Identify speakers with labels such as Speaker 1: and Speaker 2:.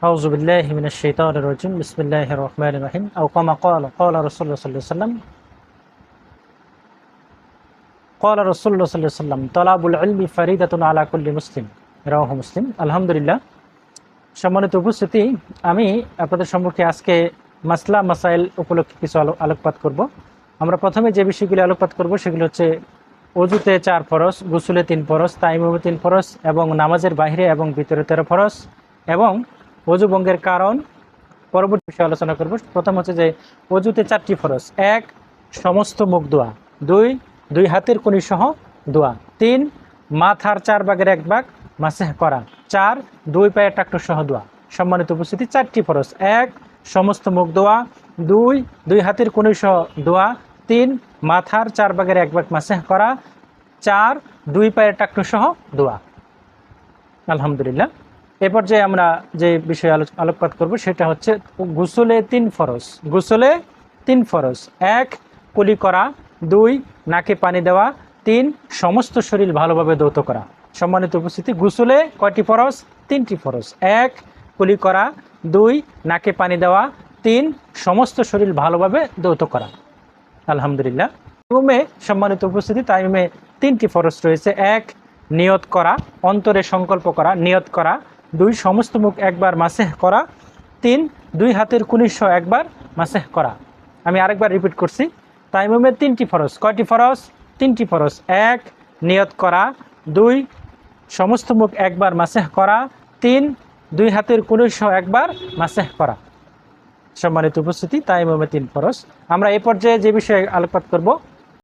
Speaker 1: أعوذ بالله من الشيطان الرجيم بسم الله الرحمن الرحيم أو كما قال رسول الله صلى الله عليه وسلم قال رسول الله صلى الله عليه وسلم طلب العلم فريضة على كل مسلم রাওয়াহু মুসলিম। আলহামদুলিল্লাহ, সম্মানিত উপস্থিতি, আমি আপনাদের সম্মুখে আজকে মাসলা মাসাইল উপলক্ষে কিছু আলোকপাত করব। আমরা প্রথমে যে বিষয়গুলি আলোকপাত করব সেগুলো হচ্ছে ওযুতে 4 ফরজ, গোসলে 3 ফরজ, তায়াম্মুমে 3 ফরজ এবং নামাজের বাইরে এবং ভিতরে 13 ফরজ এবং ওযু ভঙ্গের কারণ। পরবর্তী বিষয়ে আলোচনা করব। প্রথম হচ্ছে যে ওযুতে 4টি ফরজ: 1 সমস্ত মুখ ধোয়া, 2 দুই হাতের কনি সহ ধোয়া, 3 মাথার 4 ভাগের 1 ভাগ মাসেহ করা, 4 দুই পায়ের টাকটু সহ ধোয়া। সম্মানিত উপস্থিতি, 4টি ফরজ: 1 সমস্ত মুখ ধোয়া, 2 দুই হাতের কনি সহ ধোয়া, 3 মাথার 4 ভাগের 1 ভাগ মাসেহ করা, 4 দুই পায়ের টাকটু সহ ধোয়া। আলহামদুলিল্লাহ, এ পর্যায়ে আমরা যে বিষয়ে আলোকপাত করব সেটা হচ্ছে গোসলে 3 ফরজ। গোসলে 3 ফরজ: 1 কুলি করা, 2 নাকে পানি দেওয়া, 3 সমস্ত শরীর ভালোভাবে ধৌত করা। সম্মানিত উপস্থিতি, গোসলে কয়টি ফরজ? 3টি ফরজ: 1 কুলি করা, 2 নাকে পানি দেওয়া, 3 সমস্ত শরীর ভালোভাবে ধৌত করা। আলহামদুলিল্লাহ। তায়াম্মুমে, সম্মানিত উপস্থিতি, তায়াম্মুমে 3টি ফরজ রয়েছে: 1 নিয়ত করা, অন্তরে সংকল্প করা, নিয়ত করা, 2 সমস্ত মুখ একবার মাসেহ করা, 3 দুই হাতের কুনি সহ একবার মাসেহ করা। আমি আরেকবার রিপিট করছি, তায়াম্মুমে 3টি ফরজ। কয়টি ফরজ? 3টি ফরজ: 1 নিয়ত করা, 2 সমস্ত মুখ একবার মাসেহ করা, 3 দুই হাতের কুনি সহ একবার মাসেহ করা। সম্মানিত উপস্থিতি, তায়াম্মুমে 3 ফরজ। আমরা এই পর্যায়ে যে বিষয়ে আলোকপাত করব